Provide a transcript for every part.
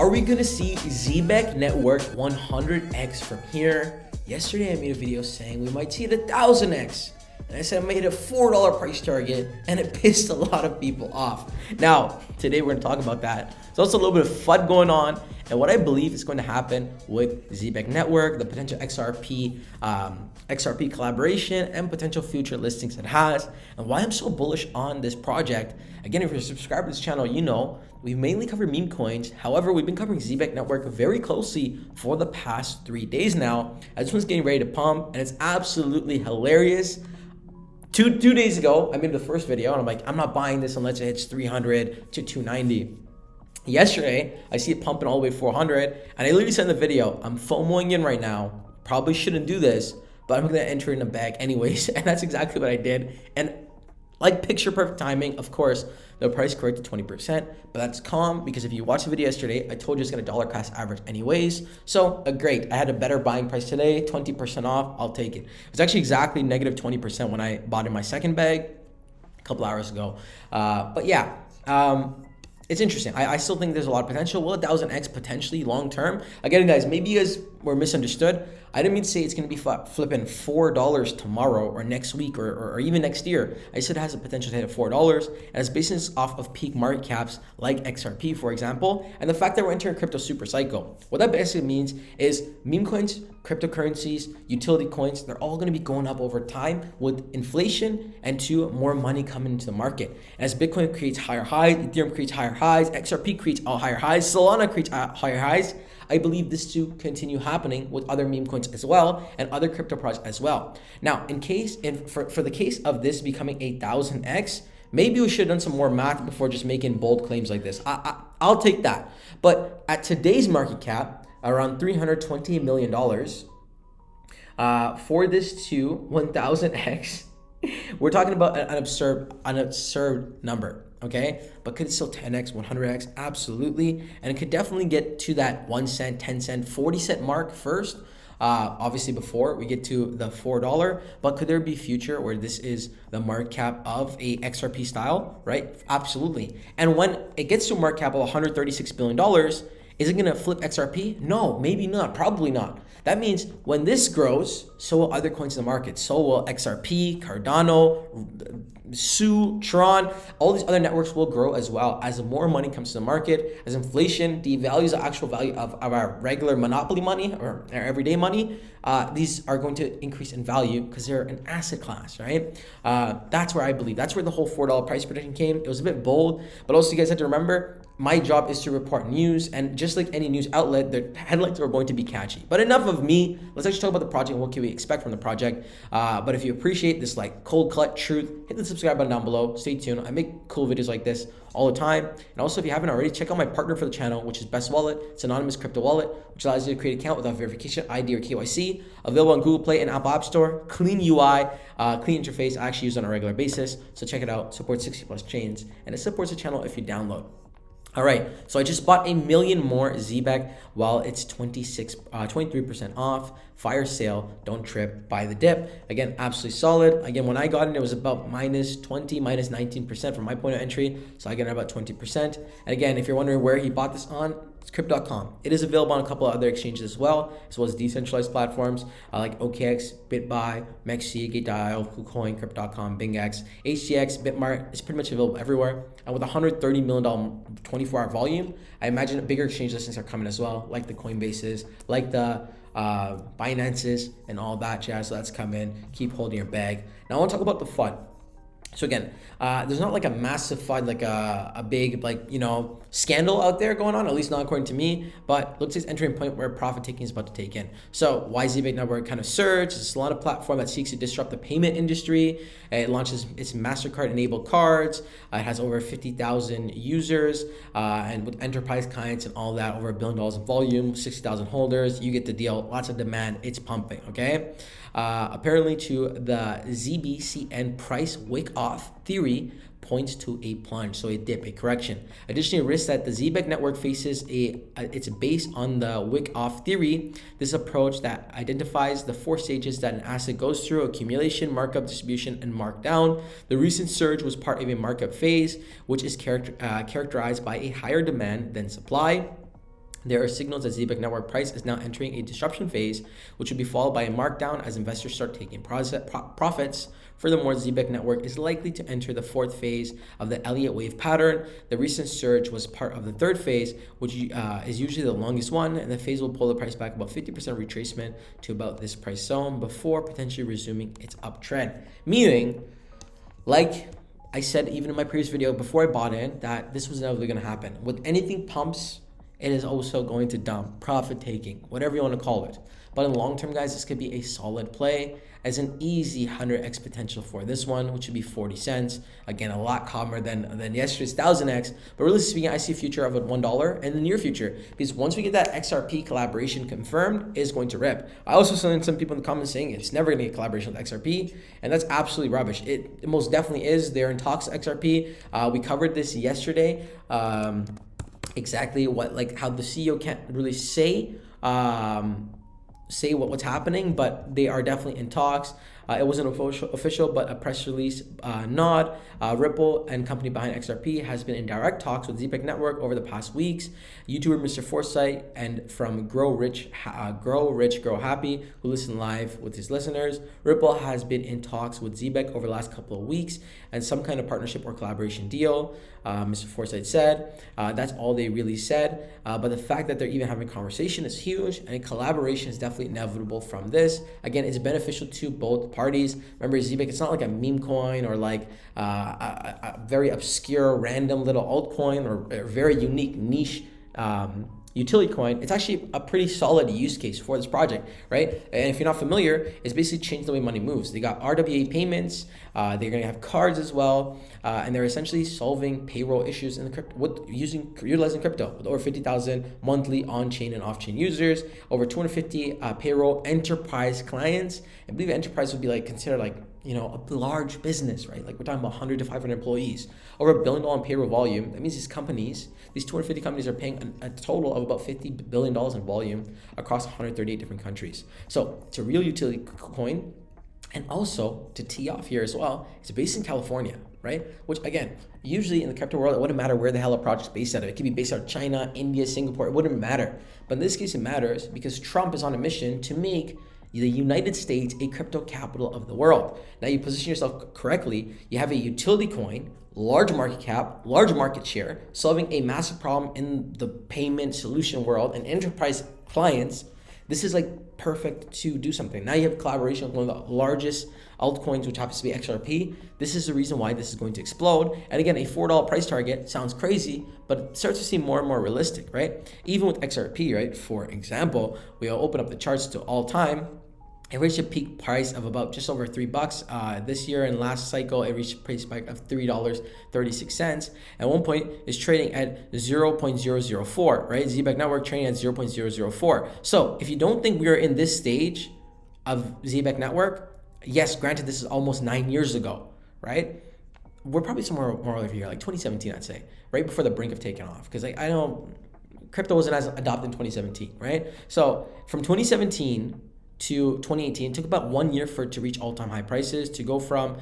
Are we gonna see Zebec network 100x from here? Yesterday I made a video saying we might see it 1000x. And I said I made a $4 price target, and it pissed a lot of people off. Now, today we're gonna talk about that. There's also a little bit of FUD going on, and what I believe is going to happen with Zebec network, the potential XRP collaboration, and potential future listings it has, and why I'm so bullish on this project. Again, if you're subscribed to this channel, you know we've mainly covered meme coins. However, we've been covering Zebec network very closely for the past 3 days now. This one's getting ready to pump, and it's absolutely hilarious. Two days ago, I made the first video, and I'm like, I'm not buying this unless it hits 300 to 290. Yesterday, I see it pumping all the way 400, and I literally said in the video, I'm FOMOing in right now. Probably shouldn't do this, but I'm gonna enter in a bag anyways, and that's exactly what I did. And like picture perfect timing, of course, the price corrected 20%, but that's calm because if you watched the video yesterday, I told you it's gonna dollar cost average anyways. So great, I had a better buying price today, 20% off, I'll take it. It's actually exactly negative 20% when I bought in my second bag a couple hours ago. But yeah, it's interesting. I still think there's a lot of potential. Will 1000x potentially long term? Again, guys, maybe you guys were misunderstood. I didn't mean to say it's going to be flipping $4 tomorrow or next week or even next year. I said it has the potential to hit $4, and it's based off of peak market caps like XRP, for example, and the fact that we're entering a crypto super cycle. What that basically means is meme coins, cryptocurrencies, utility coins, they're all going to be going up over time with inflation and more money coming into the market. And as Bitcoin creates higher highs, Ethereum creates higher highs, XRP creates all higher highs, Solana creates higher highs, I believe this to continue happening with other meme coins as well and other crypto projects as well. Now, for the case of this becoming 1000x, maybe we should have done some more math before just making bold claims like this. I'll take that. But at today's market cap, around $320 million, for this to 1000x, we're talking about an absurd number. Okay, but could it still 10x, 100x? Absolutely. And it could definitely get to that 1 cent, 10 cent, 40 cent mark first. Obviously before we get to the $4, but could there be future where this is the market cap of a XRP style, right? Absolutely. And when it gets to a market cap of $136 billion, is it gonna flip XRP? No, maybe not, probably not. That means when this grows, so will other coins in the market. So will XRP, Cardano, Su, Tron, all these other networks will grow as well as more money comes to the market, as inflation devalues the actual value of our regular monopoly money or our everyday money. These are going to increase in value because they're an asset class, right? That's where I believe, that's where the whole $4 price prediction came. It was a bit bold, but also you guys have to remember, my job is to report news, and just like any news outlet, the headlines are going to be catchy. But enough of me. Let's actually talk about the project and what can we expect from the project. But if you appreciate this like cold cut truth, hit the subscribe button down below. Stay tuned. I make cool videos like this all the time. And also, if you haven't already, check out my partner for the channel, which is Best Wallet. It's an anonymous crypto wallet, which allows you to create an account without verification, ID, or KYC. Available on Google Play and Apple App Store. Clean UI, clean interface. I actually use it on a regular basis. So check it out. Supports 60+ chains, and it supports the channel if you download. All right, so I just bought 1 million more Zebec while it's 23% off. Fire sale, don't trip, buy the dip. Again, absolutely solid. Again, when I got in, it was about minus 20, minus 19% from my point of entry. So I got in about 20%. And again, if you're wondering where he bought this on, it's crypto.com. It is available on a couple of other exchanges as well as decentralized platforms like OKX, BitBuy, Mexi, Gate.io, KuCoin, Crypto.com, BingX, HTX, Bitmart. It's pretty much available everywhere. And with $130 million 24-hour volume, I imagine bigger exchange listings are coming as well, like the Coinbases, like the Binances, and all that jazz. So that's coming. Keep holding your bag. Now I want to talk about the FUD. So again, there's not like a massive FUD, like a big, scandal out there going on, at least not according to me, but looks like it's entering a point where profit taking is about to take in. So why Zebec network kind of surged? It's a Solana platform that seeks to disrupt the payment industry. It launches its MasterCard enabled cards. It has over 50,000 users, and with enterprise clients and all that, over $1 billion in volume, 60,000 holders. You get the deal. Lots of demand. It's pumping. Okay. Apparently to the Zbcn price wick off theory points to a plunge, so a dip, a correction. Additionally, risk that the Zebec network faces it's based on the wick off theory. This approach that identifies the 4 stages that an asset goes through: accumulation, markup, distribution, and markdown. The recent surge was part of a markup phase, which is characterized by a higher demand than supply. There are signals that Zebec network price is now entering a disruption phase, which will be followed by a markdown as investors start taking profits. Furthermore, Zebec network is likely to enter the fourth phase of the Elliott wave pattern. The recent surge was part of the third phase, which is usually the longest one, and the phase will pull the price back about 50% retracement to about this price zone before potentially resuming its uptrend. Meaning, like I said even in my previous video before I bought in, that this was inevitably going to happen. With anything pumps, it is also going to dump, profit taking, whatever you want to call it. But in the long term, guys, this could be a solid play as an easy 100x potential for this one, which would be 40 cents. Again, a lot calmer than yesterday's 1000x. But really speaking, I see a future of $1 in the near future, because once we get that XRP collaboration confirmed, it's going to rip. I also saw some people in the comments saying it's never going to get collaboration with XRP, and that's absolutely rubbish. It most definitely is. They're in talks with XRP. We covered this yesterday. Exactly how the CEO can't really say what's happening, but they are definitely in talks. It wasn't official, but a press release nod. Ripple and company behind XRP has been in direct talks with Zebec Network over the past weeks. YouTuber Mr. Foresight and from Grow Rich, Grow Happy, who listen live with his listeners. Ripple has been in talks with Zebec over the last couple of weeks and some kind of partnership or collaboration deal. Mr. Foresight said. That's all they really said. But the fact that they're even having a conversation is huge, and a collaboration is definitely inevitable from this. Again, it's beneficial to both parties. Remember, Zebec, it's not like a meme coin or like a very obscure random little altcoin or a very unique niche utility coin. It's actually a pretty solid use case for this project, right? And if you're not familiar, it's basically changed the way money moves. They got RWA payments, they're going to have cards as well, and they're essentially solving payroll issues in the crypto utilizing crypto with over 50,000 monthly on-chain and off-chain users, over 250 payroll enterprise clients. I believe enterprise would be considered a large business, right? Like we're talking about 100 to 500 employees, over $1 billion in payroll volume. That means these 250 companies are paying a total of about $50 billion in volume across 138 different countries. So it's a real utility coin. And also, to tee off here as well, it's based in California, right? Which again, usually in the crypto world, it wouldn't matter where the hell a project's based out of. It could be based out of China, India, Singapore, it wouldn't matter. But in this case, it matters because Trump is on a mission to make the United States a crypto capital of the world. Now you position yourself correctly. You have a utility coin, large market cap, large market share, solving a massive problem in the payment solution world and enterprise clients. This is perfect to do something. Now you have collaboration with one of the largest altcoins, which happens to be XRP. This is the reason why this is going to explode. And again, a $4 price target sounds crazy, but it starts to seem more and more realistic, right? Even with XRP, right? For example, we'll open up the charts to all time. It reached a peak price of about just over $3 this year, and last cycle it reached a price spike of $3.36. At one point, it's trading at 0.004, right? Zebec Network trading at 0.004. So if you don't think we are in this stage of Zebec Network, yes, granted this is almost 9 years ago, right? We're probably somewhere more over here, 2017, I'd say, right before the brink of taking off, because I know crypto wasn't as adopted in 2017, right? So from 2017 to 2018, it took about 1 year for it to reach all-time high prices, to go from,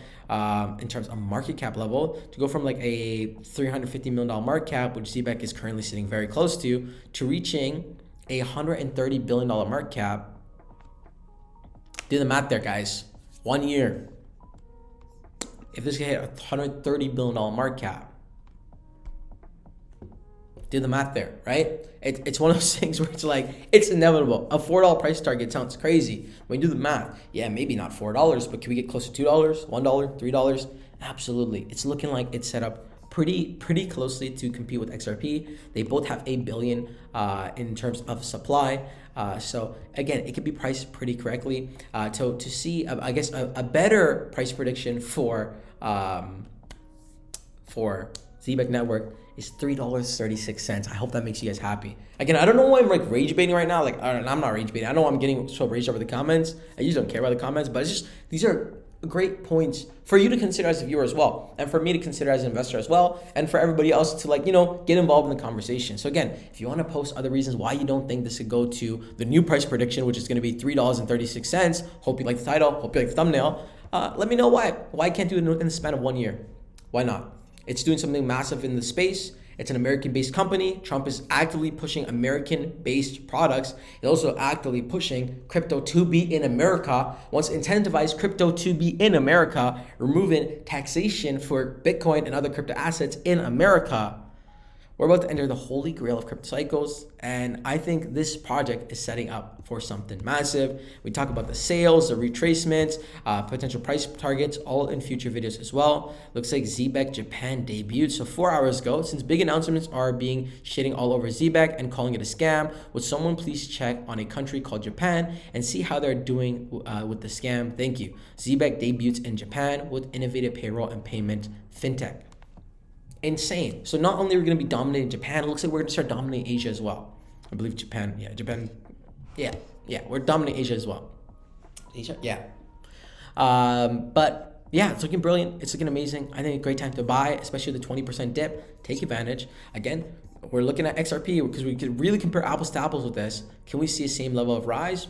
in terms of market cap level, to go from a $350 million market cap, which Zebec is currently sitting very close to reaching a $130 billion market cap. Do the math there, guys. 1 year. If this could hit a $130 billion market cap, do the math there, right? It's one of those things where it's inevitable. A $4 price target sounds crazy. When you do the math, yeah, maybe not $4, but can we get close to $2, $1, $3? Absolutely. It's looking like it's set up pretty closely to compete with XRP. They both have $1 billion in terms of supply. So again, it could be priced pretty correctly. To see, I guess, a better price prediction for Zebec Network is $3.36. I hope that makes you guys happy. Again, I don't know why I'm rage baiting right now. I'm not rage baiting. I know I'm getting so raged over the comments. I usually don't care about the comments, but it's just, these are great points for you to consider as a viewer as well, and for me to consider as an investor as well, and for everybody else to get involved in the conversation. So again, if you want to post other reasons why you don't think this could go to the new price prediction, which is going to be $3.36, hope you like the title, hope you like the thumbnail, let me know why I can't do it in the span of 1 year. Why not? It's doing something massive in the space, It's an American-based company. Trump is actively pushing American-based products. He's also actively pushing crypto to be in America. Wants to incentivize crypto to be in America, removing taxation for Bitcoin and other crypto assets in America. We're about to enter the holy grail of crypto cycles, and I think this project is setting up for something massive. We talk about the sales, the retracements, potential price targets, all in future videos as well. Looks like Zebec Japan debuted, so 4 hours ago. Since big announcements are being shitting all over Zebec and calling it a scam, would someone please check on a country called Japan and see how they're doing with the scam? Thank you. Zebec debuts in Japan with innovative payroll and payment fintech. Insane. So not only are we going to be dominating Japan, it looks like we're going to start dominating Asia as well. I believe Japan, we're dominating Asia as well. Asia, yeah. But yeah, it's looking brilliant. It's looking amazing. I think a great time to buy, especially the 20% dip. Take advantage. Again, we're looking at XRP because we could really compare apples to apples with this. Can we see the same level of rise?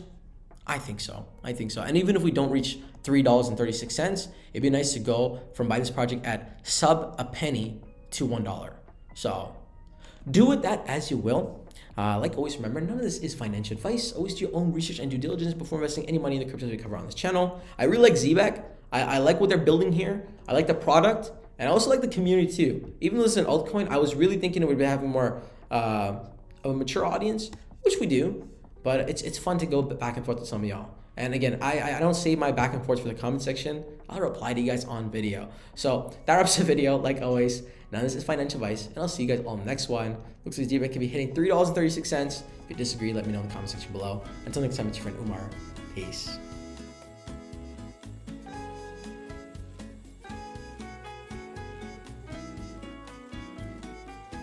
I think so. And even if we don't reach $3.36, it'd be nice to go from buy this project at sub a penny to $1. So do with that as you will. Like always, remember, none of this is financial advice. Always do your own research and due diligence before investing any money in the cryptos we cover on this channel. I really like Zebec. I like what they're building here. I like the product, and I also like the community too. Even though this is an altcoin, I was really thinking it would be having more of a mature audience, which we do. But it's fun to go back and forth with some of y'all. And again, I don't save my back and forth for the comment section. I'll reply to you guys on video. So that wraps the video. Like always, none of this is financial advice, and I'll see you guys all in the next one. Looks like Zebec could be hitting $3.36. If you disagree, let me know in the comment section below. Until next time, it's your friend Umar. Peace.